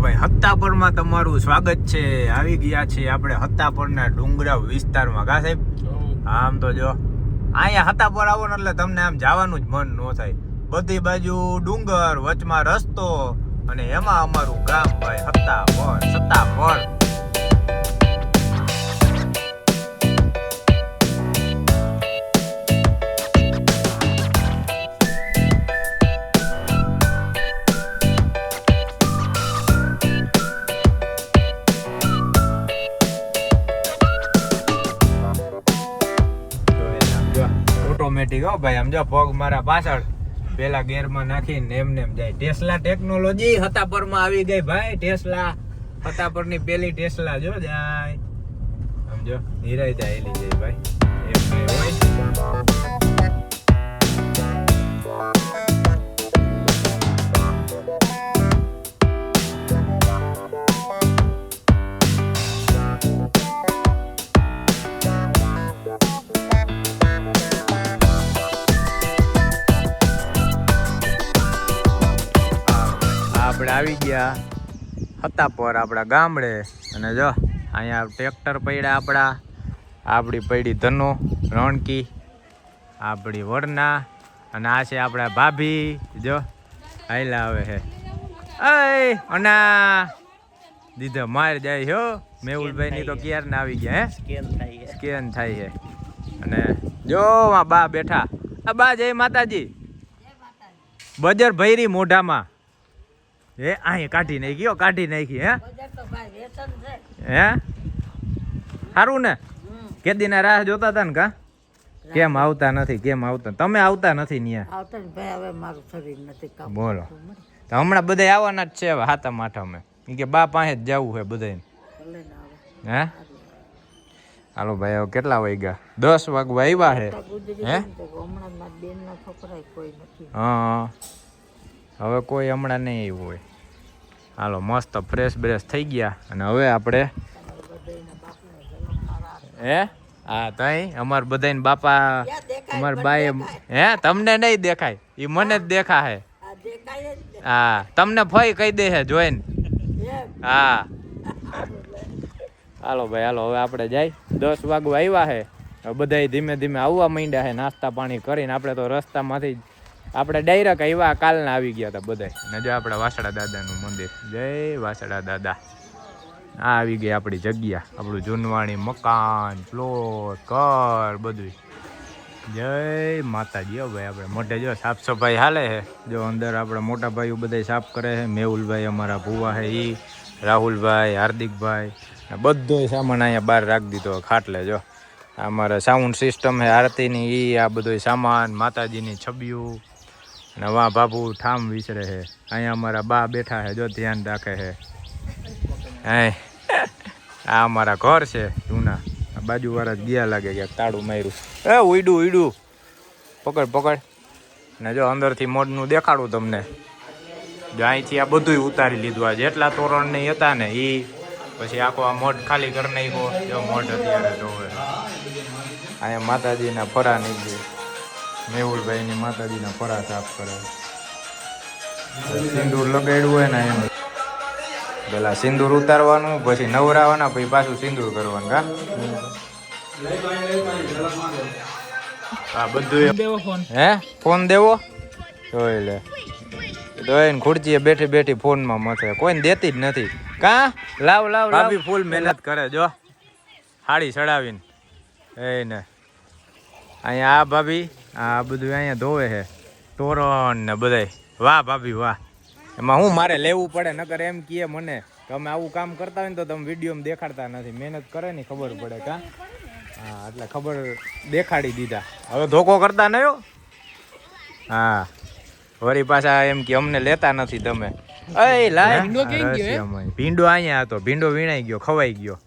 ભાઈ હત્તાપરમાં તમારું સ્વાગત છે. આવી ગયા છે આપણે હત્તાપરના ડુંગરા વિસ્તારમાં. કા સાહેબ? આમ તો જો અહીંયા હત્તાપર આવો ને એટલે તમને આમ જવાનું જ મન ન થાય. બધી બાજુ ડુંગર, વચમાં રસ્તો અને એમાં અમારું ગામ ભાઈ હત્તાપર. ઓટોમેટિક હો ભાઈ. આમ જો પગ મારા પાછળ પેલા ગેરમાં નાખીને એમને એમ જાય. ટેસ્લા ટેકનોલોજી હત્તાપરમાં આવી ગઈ ભાઈ. ટેસ્લા હત્તાપરની પેલી ટેસ્લા જો જાય. આમ જો નિરાય આવેલી જાય ભાઈ. એમ કઈ હોય. આપણે આવી ગયા હત્તાપર આપણા ગામડે. અને જો અહીંયા ટ્રેક્ટર પડ્યા આપણી પડી ધનો રણકી, આપણી વરના, અને આ છે આપણા ભાભી. જો હાઈલા આવે છે. અના દીધો માર જાય હો. મેહુલભાઈ ની તો ક્યારના આવી ગયા. સ્કેન થાય છે. અને જો આ બા બેઠા. આ બા જય માતાજી. બજર ભૈરી મોઢામાં હે અહીં કાઢી નાખી. હે સારું ને? કેદીના રાહ જોતા હતા ને? કા કેમ આવતા નથી? તમે આવતા નથી ન્યા? બોલો તો હમણાં બધા આવવાના જ છે. હવે હાથમ આઠમે કે બા પાસે જ જવું છે બધાને. હે હાલો ભાઈ, હવે કેટલા વાગ્યા? 10 વાગવા આવ્યા છે. હે હા, હવે કોઈ હમણાં નહીં આવ્યું હોય. હાલો મસ્ત ફ્રેશ બ્રેશ થઈ ગયા. અને હવે આપણે હા તઈ અમાર બધાને બાપા અમાર બાએ તમને નહીં દેખાય, એ મને જ દેખાય. હા તમને ફઈ કહી દે છે જોઈને. હા હાલો ભાઈ હાલો, હવે આપણે જાય. 10 વાગવા આવ્યા છે. હવે બધા ધીમે ધીમે આવવા માંડ્યા છે નાસ્તા પાણી કરીને. આપણે તો રસ્તામાંથી આપણે ડાયરેક્ટ આવ્યા, કાલના આવી ગયા હતા બધા. ને જો આપણે વાસડા દાદાનું મંદિર. જય વાસડા દાદા. આ આવી ગઈ આપણી જગ્યા, આપણું જૂનવાણી મકાન, પ્લોટ, ઘર બધું. જય માતાજી. હો ભાઈ આપણે મોઢે જો સાફ સફાઈ હાલે છે. જો અંદર આપણા મોટા ભાઈઓ બધા સાફ કરે છે. મેહુલભાઈ અમારા ભુવા છે એ, રાહુલભાઈ, હાર્દિકભાઈ, બધો સામાન અહીંયા બહાર રાખી દીધો ખાટલે. જો અમારા સાઉન્ડ સિસ્ટમ છે આરતીની, એ આ બધો સામાન, માતાજીની છબીઓ. અને વાહ બાપુ ઠામ વિસરે છે. અહીંયા અમારા બા બેઠા છે, જો ધ્યાન રાખે છે. આ અમારા ઘર છે જૂના. આ બાજુવાળા જ ગયા લાગે ક્યાંક તાળું માર્યું. ઉઈડું પકડ. ને જો અંદરથી મોઢનું દેખાડું તમને. જો અહીંથી આ બધું ઉતારી લીધું. આ જેટલા તોરણ નહીં હતા ને એ પછી આખો આ મોઢ ખાલી કરી નાખ્યો. જો મોઢ અત્યારે જોવે. અહીંયા માતાજીના ફરા નીકળી. મેહુલભાઈની માતાજીના ફરા સાફ કરે. સિંદૂર લગાડ્યું હોય ને એમ પેલા સિંદૂર ઉતારવાનું, પછી નવરાવાના, પછી પાછું સિંદૂર કરવાનું. કા આ બધું ફોન દેવો જોઈ લે. જોઈને ખુરચીએ બેઠી ફોનમાં મથે. કોઈને દેતી જ નથી. કા લાવ ભાભી ફૂલ મહેનત કરે. જો હાડી ચડાવીને એને અહીંયા આ ભાભી આ બધું અહીંયા ધોવે છે, તોરણ ને બધાય. વાહ ભાભી વાહ. એમાં હું મારે લેવું પડે, નકર એમ કહે મને કે અમે આવું કામ કરતા હોય ને તો તમે વિડીયોમાં દેખાડતા નથી. મહેનત કરે ને ખબર પડે. કા હા એટલે ખબર દેખાડી દીધા. હવે ધોકો કરતા નહીં હો. હા વળી પાછા એમ કે અમને લેતા નથી તમે. ભીંડો અહીંયા હતો, ભીંડો વીણાઈ ગયો, ખવાઈ ગયો.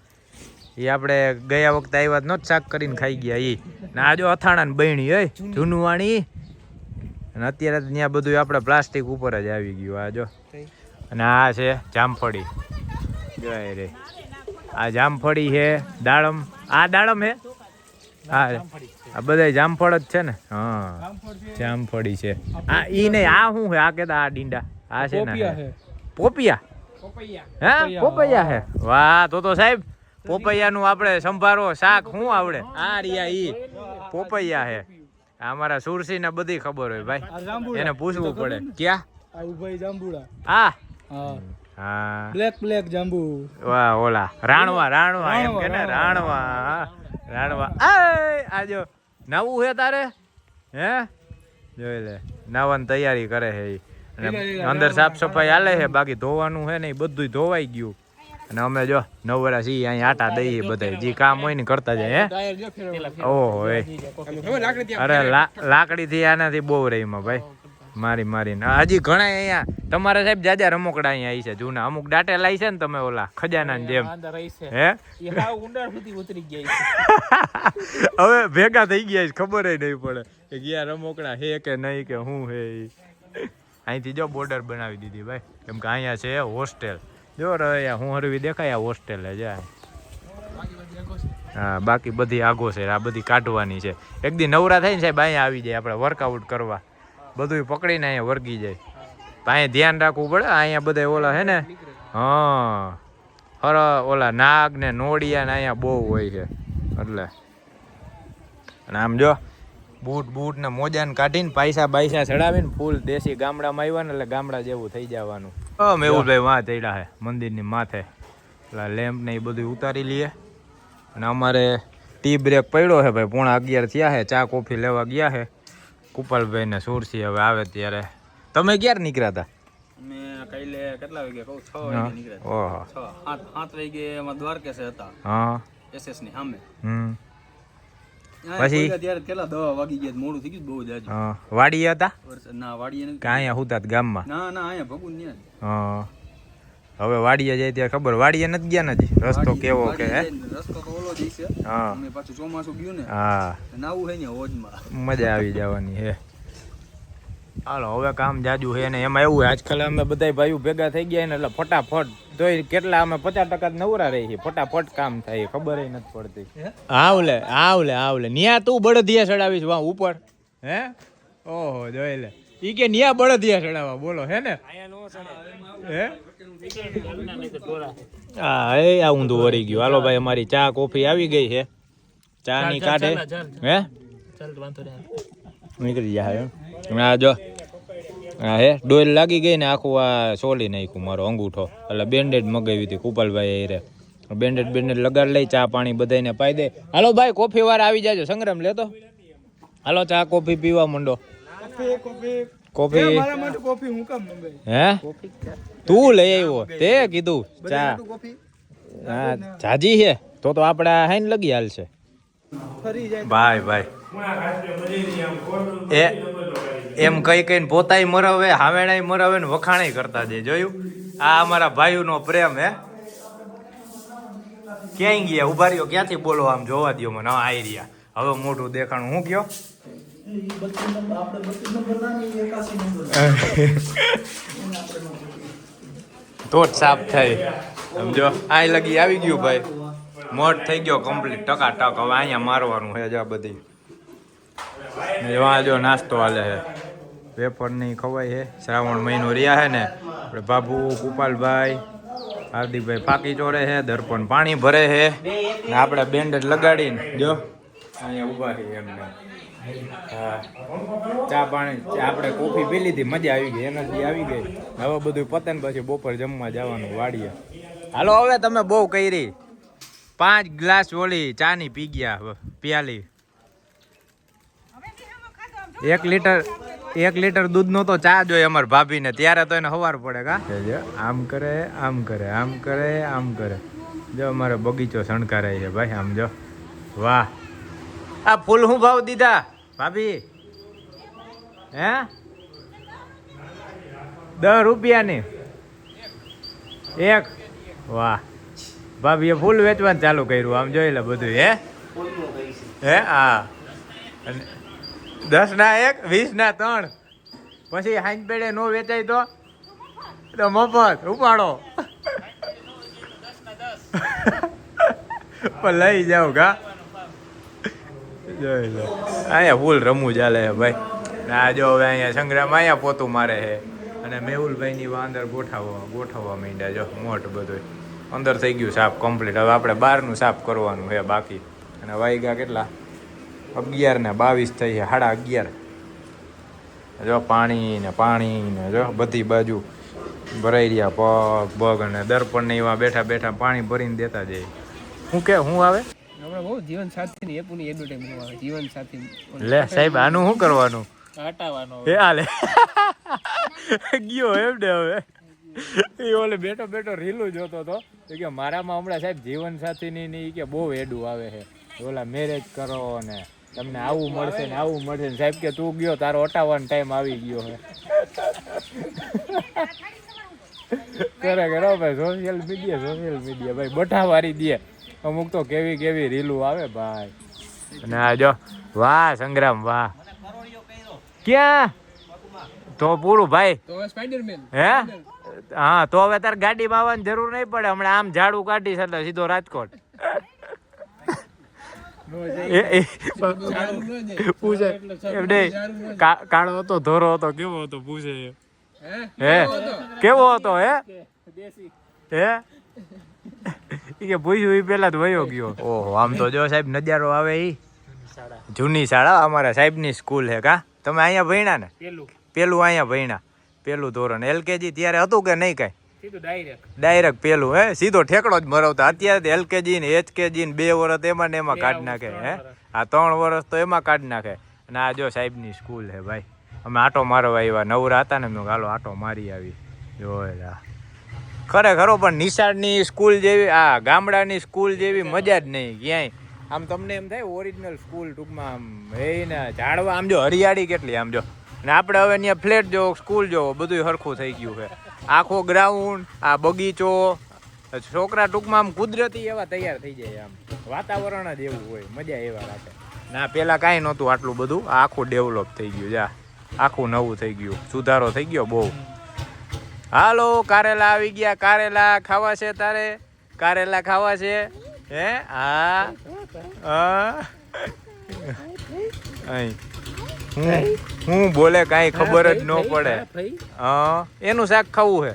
એ આપણે ગયા વખતે આવ્યા નો શાક કરીને ખાઈ ગયા. એ ના જો અથાણા ને બહેણી જૂનવાણી. અને અત્યારે ત્યાં બધું આપણે પ્લાસ્ટિક ઉપર જ આવી ગયું. આ જો. અને આ છે જામફળી. જો રે આ જામફળી છે. દાડમ, આ દાડમ હે. હા આ બધા જામફળ જ છે ને. હા જામફળી છે. આ ઈ નહીં, આ શું છે? આ કેતા આ ડીંડા આ છે ને પોપિયા. હે પોપૈયા હે વાહ તો સાહેબ પોપૈયાનું આપણે સંભારો શાક શું આવડે આ રિયા ઈ પોપૈયા હે અમારા સુરસી ને બધી ખબર હોય ભાઈ એને પૂછવું પડે ક્યાં હા બ્લેક જાંબુ વાહ ઓલા રાણવા એમ કે ને રાણવા આજો નવું હે તારે હે જોઈ લે નાવાની તૈયારી કરે છે અને અંદર સાફ સફાઈ હાલે છે બાકી ધોવાનું છે ને એ બધું ધોવાઈ ગયું અને અમે જો નવરા છીએ અહીં આટા દઈએ બધા જે કામ હોય ને કરતા જાય હે ઓહો અરે લાકડી થી આનાથી બહુ રહીમાં ભાઈ મારીને હજી ઘણા અહીંયા તમારે સાહેબ જાજા રમકડા અહીંયા આવી છે જૂના અમુક દાટેલા છે ને તમે ઓલા ખજાના જેમ હે હવે ભેગા થઈ ગયા છે ખબર નહીં પડે કે ગયા રમકડા હે કે નહીં કે શું હે અહીંથી જો બોર્ડર બનાવી દીધી ભાઈ કેમ કે અહીંયા છે હોસ્ટેલ જો રહ્યા હું હરવી દેખાય આ હોસ્ટેલ જાય હા બાકી બધી આગો છે આ બધી કાઢવાની છે એક દી નવરા થાય ને સાહેબ અહીંયા આવી જાય આપણે વર્કઆઉટ કરવા બધું પકડીને અહીંયા વર્ગી જાય અહીંયા ધ્યાન રાખવું પડે અહીંયા બધા ઓલા હે ને હા ઓલા નાગ ને નોડિયા ને અહીંયા બહુ હોય છે એટલે અને આમ જો બૂટ ને મોજા ને કાઢીને પૈસા ચડાવીને ફૂલ દેશી ગામડામાં આવ્યા ને એટલે ગામડા જેવું થઈ જવાનું મેહુલભાઈ વાં ચડ્યા છે મંદિરની માથે એટલે લેમ્પ ને એ બધું ઉતારી લઈએ અને અમારે ટી બ્રેક પડ્યો છે ભાઈ 11:30 થયા છે ચા કોફી લેવા ગયા છે કુપાલભાઈ ને સુરસી હવે આવે ત્યારે તમે ક્યારે નીકળ્યા હતા કાલે કેટલા વાગે કહું 6 વાગે નીકળ્યા ઓહો 7 વાગે માં દ્વારકેશ હતા હા એસએસ ની સામે પછી ત્યારે કેટલા 10 વાગી ગયા મોડું થઈ ગયું બહુ જાજુ વાડી હતા ના વાડીએ નથી અહીંયા હુતા ગામમાં ના અહીંયા ભગુન ને હા હવે વાડીએ જાય ત્યારે ખબર વાડીએ નથી ગયા નથી રસ્તો કેવો કે હે રસ્તો તો ઓલો જ છે હા અમે પાછું ચોમાસું ગયું ને હા નાવું હે ને હોજમાં મજા આવી જવાની હે હાલો હવે કામ જાજુ છે ને એમાં એવું આજકાલ અમે બધા ભાઈઓ ભેગા થઈ ગયા ને એટલે ફટાફટ તોય કેટલા અમે 50% જ નવરા રહી છીએ ફટાફટ કામ થાય ખબર નથી પડતી આવલે નિયા તું બળદિયા ચડાવીશ વા ઉપર હે ઓહો જોઈ લે ઈ કે નિયા બળદિયા ચડાવવા બોલો હે ને હે હા એ આ ઊંધું વળી ગયું હાલો ભાઈ અમારી ચા કોફી આવી ગઈ છે ચા ની કાઢે હે નીકળી જાય આ જો હા હે ડોલ લાગી ગઈ ને આખું આ સોલી નાખ્યું મારો અંગૂઠો એટલે બેન્ડેડ મગાવી હતી કુપાલભાઈ રે બેન્ડેડ લગાડ લઈ ચા પાણી બધાને પાઈ દે હાલો ભાઈ કોફી વાર આવી જાજો સંગ્રામ લેતો હાલો ચા કોફી પીવા માંડો કોફી હે તું લઈ આવ્યો તે કીધું ચા હા જાજી છે તો આપણે હાઈન લગી હાલશે ભાઈ એમ કઈને પોતાય મરાવે હાવેણાય મરાવે ને વખાણાય કરતા જાય જોયું આ અમારા ભાઈઓનો પ્રેમ હે ક્યાંય ગયા ઉભા રહ્યો ક્યાંથી બોલો આમ જોવા દો મને આવી રહ્યા હવે મોટું દેખાણું હું કયો તો જ સાફ થાય સમજો આ લગી આવી ગયું ભાઈ મોટ થઈ ગયો કમ્પ્લીટ ટકાટક હવે અહીંયા મારવાનું છે આ બધી જો નાસ્તો હાલે છે પેપર નહીં ખવાય છે શ્રાવણ મહિનો રહ્યા છે ને આપણે બાબુ કુપાલભાઈ હાર્દિકભાઈ પાકી ચોરે છે દર્પણ પાણી ભરે છે ને આપણે બેન્ડેજ લગાડીને જો અહીંયા ઊભા છીએ એમને હા ચા પાણી આપણે કોફી પી લીધી મજા આવી ગઈ એનર્જી આવી ગઈ હવે બધું પતન પછી બપોર જમવા જવાનું વાડીએ હાલો હવે તમે બહુ કરી 5 ગ્લાસ ઓલી ચાની પી ગયા પ્યાલી 1 લીટર દૂધનો તો ચા જોઈએ અમાર ભાભીને ત્યારે તો એને સવાર પડે કા આમ કરે જો અમારે બગીચો શણકારાય છે ભાઈ આમ જો વાહ આ ફૂલ શું ભાવ દીધા ભાભી હે 10 રૂપિયાની એક વાહ ભાભીએ ફૂલ વેચવાનું ચાલુ કર્યું આમ જોઈ લે બધું હે હા 10 ના 1 20 ના 3 પછી હાઈન પેડે નો વેચાય તો મફત ઉપાડો પણ લઈ જાઓ કા જોઈ લો અહીંયા ફૂલ રમવું ચાલે છે ભાઈ આ જો હવે અહીંયા સંગ્રામ અહીંયા પોતું મારે છે અને અને મેહુલભાઈની વા અંદર ગોઠવવા માંડ્યા જો મોટ બધું અંદર થઈ ગયું સાફ કમ્પ્લીટ. હવે આપણે બહારનું સાફ કરવાનું છે બાકી. અને વાગ્યા કેટલા 11:22 થઈ છે, 11:30. જો પાણી ને જો બધી બાજુ ભરાઈ રહ્યા પગ અને દર્પણ ને એવા બેઠા બેઠા પાણી ભરીને દેતા જાય. શું આવે જીવન સાથી જીવન સાથી લે સાહેબ આનું શું કરવાનું હટાવવાનો એ હાલે ગયો એમ ને હવે એ ઓલે બેઠો રીલું જોતો હતો કે મારામાં હમણાં સાહેબ જીવન સાથીની કે બહુ એડું આવે છે, ઓલા મેરેજ કરો ને તમને આવું મળશે ને આવું મળશે ને સાહેબ કે તું ગયો તારો હટાવવાનો ટાઈમ આવી ગયો છે. કરે ભાઈ સોશિયલ મીડિયા ભાઈ બઠા વારી દે અમુક તો કેવી રીલું આવે ભાઈ. અને આ જો વાહ સંગ્રામ વાહ ક્યાં તો પૂરું ભાઈ તો સ્પાઈડરમેન હે હા તો હવે તાર ગાડીમાં આવવાની જરૂર નહીં પડે, હમણાં આમ ઝાડુ કાઢીશ એટલે સીધો રાજકોટ. પૂછે એમ નહીં કાળો હતો ધોરો હતો કેવો હતો પૂછે હે કેવો હતો હે કે પૂછ્યું એ પેલા જ વયો ગયો. ઓહો આમ તો જો સાહેબ નજારો આવે ઈ જૂની શાળા અમારા સાહેબની સ્કૂલ છે કા તમે અહીંયા ભણ્યા ને પેલું અહીંયા ભણ્યા પેલું ધોરણ LKG ત્યારે હતું કે નહીં કાંઈ ડાયરેક્ટ પેલું હે સીધો ઠેકડો જ મરવતા. અત્યારે LKG ને HKG ને 2 વર્ષ એમાં ને એમાં કાઢી નાખે હે આ 3 વર્ષ તો એમાં કાઢી નાખે. અને આ જો સાહેબની સ્કૂલ હે ભાઈ. અમે આટો મારવા આવ્યા નવરા હતા ને મેં હાલો આટો મારી આવી જોયેલા ખરેખરો પણ નિશાળની સ્કૂલ જેવી આ ગામડાની સ્કૂલ જેવી મજા જ નહીં ક્યાંય. આમ તમને એમ થાય ઓરિજિનલ સ્કૂલ ટૂંકમાં આમ એને ઝાડવા આમ જો હરિયાળી કેટલી આમ જો. ને આપણે હવે અહીંયા ફ્લેટ જોવો સ્કૂલ જોવો બધું સરખું થઈ ગયું છે. આખો ગ્રાઉન્ડ આ બગીચો છોકરા ટૂંકમાં આમ કુદરતી એવા તૈયાર થઈ જાય આમ વાતાવરણ જ એવું હોય મજા એવા રાખે. ના પેલા કાંઈ નહોતું આટલું બધું આખું ડેવલપ થઈ ગયું જા આખું નવું થઈ ગયું સુધારો થઈ ગયો બહુ. હાલો કારેલા આવી ગયા, કારેલા ખાવા છે તારે? કારેલા ખાવા છે હે? હા હું બોલે કાંઈ ખબર જ ન પડે. હા એનું શાક ખાવું છે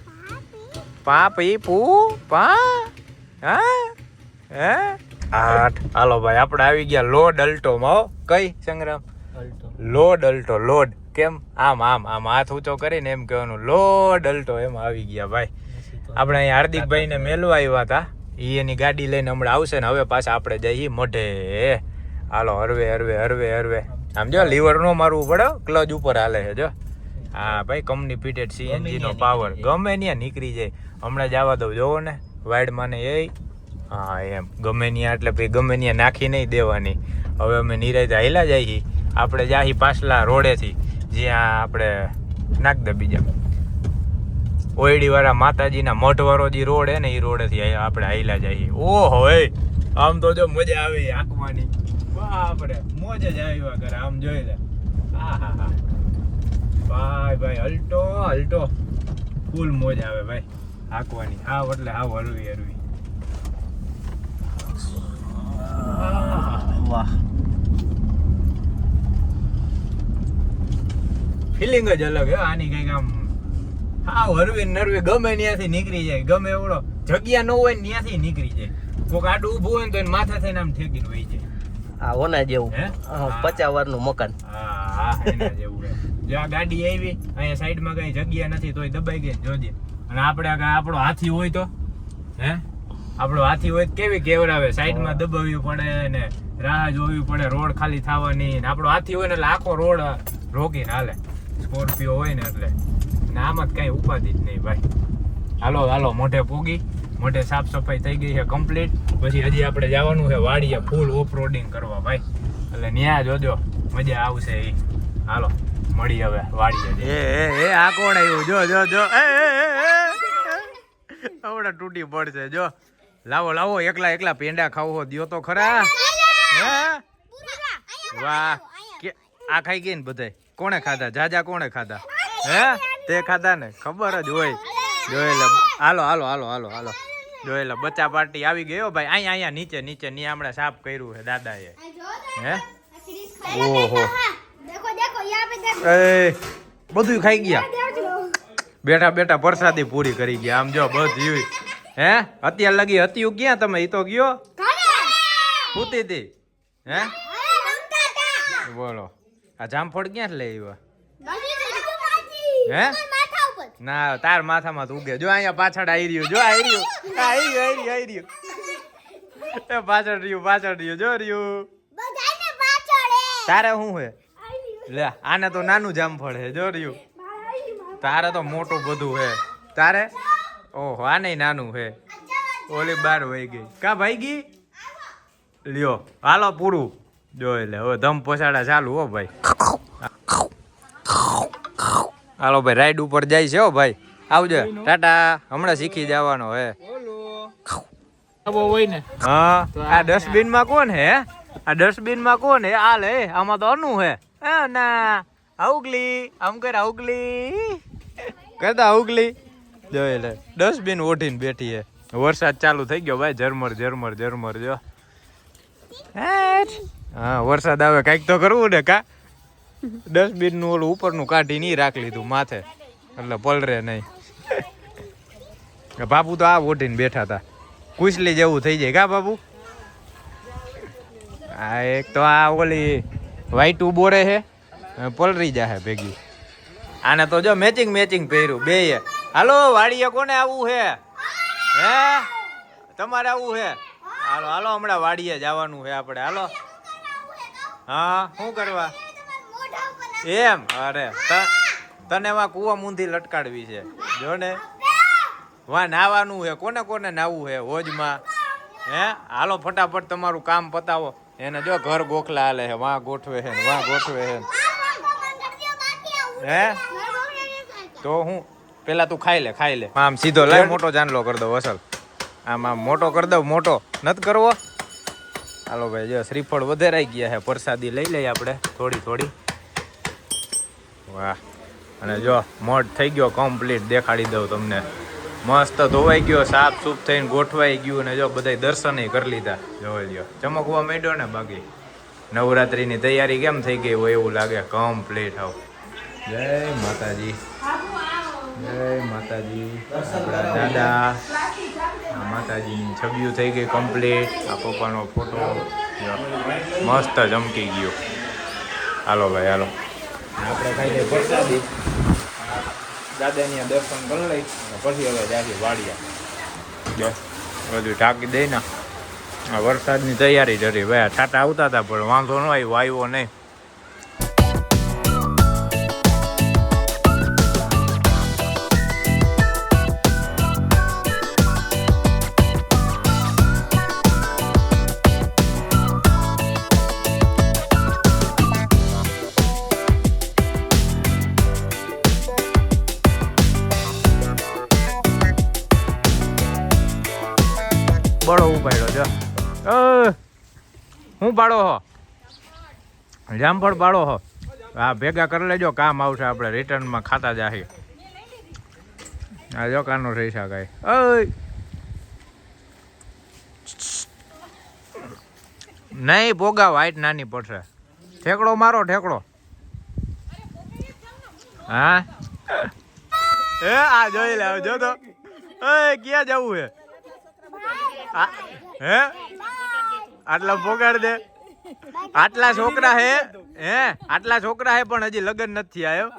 પા પી પૂ પા હા હે 8. હાલો ભાઈ આપણે આવી ગયા લોડ અલ્ટોમાં. કઈ સંગ્રામ લોડ અલ્ટો લોડ કેમ આમ હાથ ઊંચો કરીને એમ કહેવાનું લોડ અલ્ટો એમાં આવી ગયા ભાઈ. આપણે અહીંયા હાર્દિકભાઈ ને મેલવા આવ્યા હતા એની ગાડી લઈને હમણાં આવશે ને હવે પાછા આપણે જઈએ મઢે. હાલો હરવે આમ જો લીવર નો મારવું પડે ક્લચ ઉપર હાલે છે જો. હા ભાઈ કંપની ફિટેડ CNG નો પાવર ગમે ત્યાં નીકળી જાય. હમણાં જવા દઉં જોવો ને વાઇડમાં ને એ હા એમ ગમે ત્યાં એટલે ભાઈ ગમે ત્યાં નાખી નહીં દેવાની. હવે અમે નિરાયતે હાલ્યા જઈએ આપણે જાહી પાછલા રોડેથી જ્યાં આપણે નાખ દે બીજા ઓયડી વાળા માતાજીના મઢવાળો જે રોડ હે ને એ રોડેથી આપણે હાલ્યા જઈએ. ઓહો આમ તો જો મજા આવી આંકવાની બાપરે મોજ જ આવ્યા કરે આમ જોઈ લે. હા ભાઈ અલ્ટો ફૂલ મોજ આવે ભાઈ આંકવાની. હાવ એટલે હાવ હરવી વાહ ફિલિંગ જ અલગ હે આની. કઈક આમ હાવ હરવી નરવી ગમે ત્યાંથી નીકળી જાય. ગમે એવડો જગ્યા ન હોય ને ત્યાંથી નીકળી જાય. કોક આડું ઊભું હોય ને તો માથા થઈને આમ ઠેકીને વહી જાય. આ ઓના જેવું 50 વર્ષનું મકાન. હા એના જેવું હે. જો આ ગાડી આવી અહીંયા સાઈડમાં કઈ જગ્યા નથી તોય દબાઈ ગઈ જોજે. અને આપણે આપણો હાથી હોય તો હે આપણો હાથી હોય કેવી કેવરાવે સાઈડમાં દબાવવી પડે ને રાહ જોવી પડે રોડ ખાલી થવાની. ને આપણો હાથી હોય ને એટલે આખો રોડ રોકીને હાલે. સ્કોર્પિયો હોય ને એટલે ને આમાં જ કઈ ઉપાધિ જ નહીં ભાઈ. હાલો મોઢે પૂગી મોઢે સાફ સફાઈ થઈ ગઈ છે કમ્પ્લીટ. પછી હજી આપણે જવાનું છે વાડીએ ફૂલ ઓફ રોડિંગ કરવા ભાઈ. એટલે ન્યા જોજો મજા આવશે એ. હાલો મળી હવે વાડીએ. એ આ કોણ આવ્યું જો આવડા તૂટી પડશે જો. લાવો એકલા પેંડા ખાવો દ્યો તો ખરા. વાહ આ ખાઈ ગઈ ને બધાય કોણે ખાધા? જાજા કોણે ખાધા? હે તે ખાધા ને ખબર જ હોય. જોયેલા હાલો જોયેલા બચ્ચા પાર્ટી આવી ગયો ભાઈ. અહીંયા નીચે ની હમણાં સાફ કર્યું છે દાદાએ. હે ઓહો બધું ખાઈ ગયા બેઠા બેઠા પ્રસાદી પૂરી કરી ગયા આમ જો બધી હે અત્યાર લગી હતી ક્યાં તમે ઈ તો ગયો પૂતી હતી હે બોલો આ જામફળ ક્યાં લઈ આવ્યા હે ના તાર માથામાં તો ઉગે જો અહીંયા પાછળ આવી રહ્યું જો આવી રહ્યું એ પાછળ રહ્યું જો રહ્યું તારે શું હે લે આને તો નાનું જામફળ હે જો રહ્યું તારે તો મોટું બધું હે તારે ઓહો આને નાનું હે ઓલી બાર વહી ગઈ કા ભાઈ ગઈ લ્યો હાલો પૂરું જોઈ લે હવે ધમ પોસાડા ચાલુ હો ભાઈ હાલો ભાઈ રાઈડ ઉપર જાય છે હો ભાઈ આવજો ટાટા હમણાં શીખી જવાનો હે હા આ ડસ્ટબિન માં કોણ હે આ ડસ્ટબિન માં કોણ હે આ લે આમાં તો અનુ હે ના આઉગલી આમ કર આઉગલી કરતા આઉગલી જોઈ લે ડસ્ટબિન ઓઢીને બેઠી હે વરસાદ ચાલુ થઈ ગયો ભાઈ ઝરમર જો હા વરસાદ આવે કઈક તો કરવું ને કા ડસ્ટબિન નું ઓલું ઉપરનું કાઢી નહીં રાખી લીધું માથે એટલે પલરે નહીં બાપુ તો આ ઓઢીને બેઠા હતા કુસલી જેવું થઈ જાય કા બાપુ આ એક તો આ ઓલી વ્હાઈટ બોરે છે પલરી જાય ભેગી આને તો જો મેચિંગ પહેર્યું બે હાલો વાડીએ કોને આવવું હે હે તમારે આવવું હે હાલો હમણાં વાડીએ જવાનું છે આપણે હાલો હા શું કરવા એમ અરે તને વા કુવા મૂંધી લટકાડવી છે જો ને વા નાવાનું છે કોને નાવું છે હોજમાં હે હાલો ફટાફટ તમારું કામ પતાવો એને જો ઘર ગોખલા હાલે છે વાં ગોઠવે છે વાં ગોઠવે છે હે તો હું પેલા તું ખાઈ લે આમ સીધો લે મોટો જાનલો કરી દઉં અસલ આમ મોટો કરી દઉં મોટો નથી કરવો હાલો ભાઈ જો શ્રીફળ વધારાઈ ગયા છે પ્રસાદી લઈ લઈએ આપણે થોડી વાહ અને જો મોઢ થઈ ગયો કમ્પ્લીટ દેખાડી દઉં તમને મસ્ત ધોવાઈ ગયો સાફ સૂફ થઈને ગોઠવાઈ ગયું ને જો બધા દર્શન કરી લીધા જોઈ લ્યો ચમકવા માંડ્યો ને બાકી નવરાત્રીની તૈયારી કેમ થઈ ગઈ હોય એવું લાગે કમ્પ્લીટ આવ જય માતાજી આપણા દાદા માતાજીની છબીઓ થઈ ગઈ કમ્પ્લીટ આ પપ્પાનો ફોટો મસ્ત ચમકી ગયો હાલો ભાઈ હાલો આપણે ખાઈ લઈએ પ્રસાદી દાદાની દર્શન કરી લઈ પછી હવે જાવી વાડિયા બધું ઢાંકી દઈ ને વરસાદની તૈયારી જરી ભાઈ છાટા આવતા હતા પણ વાંધો ન આવ્યો નહીં બળો ઉપાડ્યો જો હું પાડો હો જામફળ પાડો હો હા ભેગા કરી લેજો કામ આવશે આપણે રિટર્નમાં ખાતા જાહી આ જો કાનો રહી શકાય નહીં ભોગા વાઈટ નાની પડશે ઠેકડો મારો ઠેકડો હા એ આ જોઈ લે જો તો ક્યાં જવું હે હે આટલા પોગાડ દે આટલા છોકરા હે પણ હજી લગન નથી આવ્યો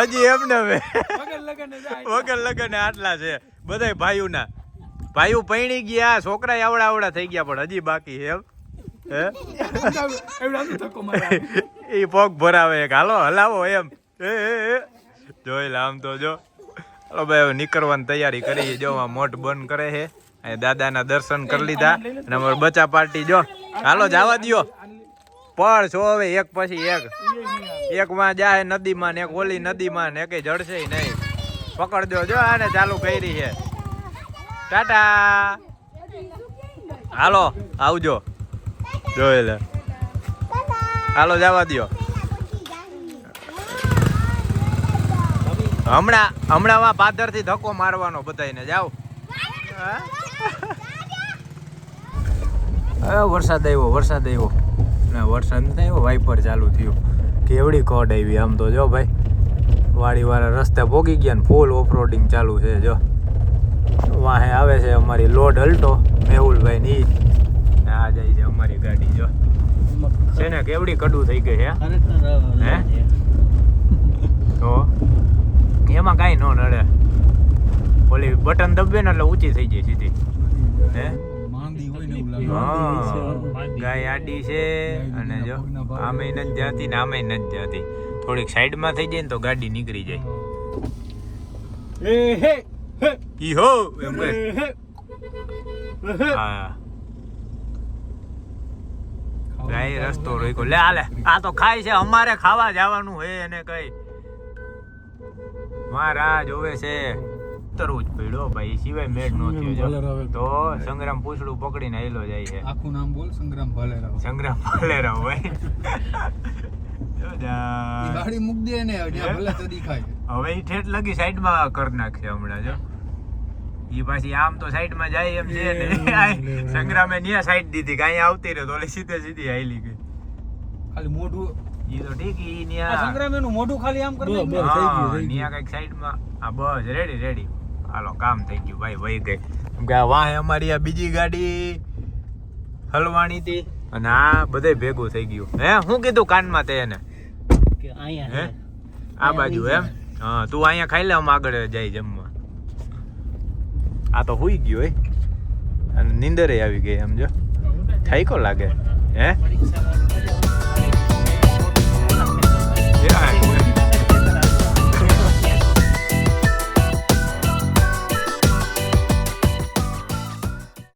હજી એમને વગર લગન આટલા છે બધા ભાઈઓ પૈણી ગયા છોકરા આવડા થઈ ગયા પણ હજી બાકી હે એ પગ ભરાવે એક હાલો હલાવો એમ જોઈ લે આમ તો જો હાલો ભાઈ હવે નીકળવાની તૈયારી કરી જો મોઢ બંધ કરે છે દાદાના દર્શન કરી લીધા અને અમારે બચા પાર્ટી જો હાલો જવા દો પણ છો હવે એક પછી એક માં જાય નદીમાં ને એક ઓલી નદીમાં ને કઈ જડશે નહીં પકડ દો જો આને ચાલુ કરી છે ટાટા હાલો આવજો જોઈ લે હાલો જવા દો હમણાં પાદર થી ધક્કો મારવાનો બધાને જાવ વરસાદ આવ્યો ના વરસાદ નથી આવ્યો વાઇપર ચાલુ થયું કેવડી કોડ આવી આમ તો જો ભાઈ વાડીવાળા રસ્તે પોગી ગયા ને ફૂલ ઓફરોડિંગ ચાલુ છે જો વાહે આવે છે અમારી લોડ અલ્ટો મેહુલભાઈ ની ને આ જાય છે અમારી ગાડી જો છે ને કેવડી કડું થઈ ગઈ હે હે તો એમાં કાંઈ ન નડે ઓલી બટન દબે ને એટલે ઊંચી થઈ જાય સીધી હે હા ગાય આડી છે અને જો આમે નથી જાતી ને આમે નથી જાતી થોડીક સાઈડમાં થઈ જાય ને તો ગાડી નીકળી જાય ઈ હો એમ કહે હા ગાય રસ્તો રોક્યો લે આલે આ તો ખાય છે અમારે ખાવા જવાનું હે એને કઈ મારા જોવે છે તરવું જ પડ્યો ભાઈ સિવાય મેળ નો થયો તો સંગ્રામ પૂછડું પકડીને આયલો જાય છે આખું નામ બોલ સંગ્રામ ભાલેરાવ સંગ્રામ ભાલેરાવ ભાઈ ગાડી મૂક દે ને જ્યાં ભલે તો દેખાય હવે ઈ ઠેઠ લગી સાઈડમાં કરી નાખશે હમણાં જો ઈ પાછી આમ તો સાઈડમાં જાય એમ છે ને સંગ્રામે ન્યા સાઈડ દીધી કે અહીંયા આવતી રહે તો ઓલી સીધે સીધી હાલી ગઈ ખાલી મોઢું ઈ તો ઠીક ઈ ન્યા સંગ્રામ એનું મોઢું ખાલી આમ કરી દે ન્યા કઈક સાઈડમાં આ બસ રેડી હાલો કામ થઈ ગયું ભાઈ વહી ગઈ કેમ કે આ વાહે અમારી આ બીજી ગાડી હલવાણી હતી અને આ બધે ભેગું થઈ ગયું હે શું કીધું કાનમાં તે એને હે આ બાજુ એમ હા તું અહીંયા ખાઈ લે આમ આગળ જાય જમવા આ તો હુઈ ગયો અને નીંદરે આવી ગઈ એમ જો થાયકો લાગે હે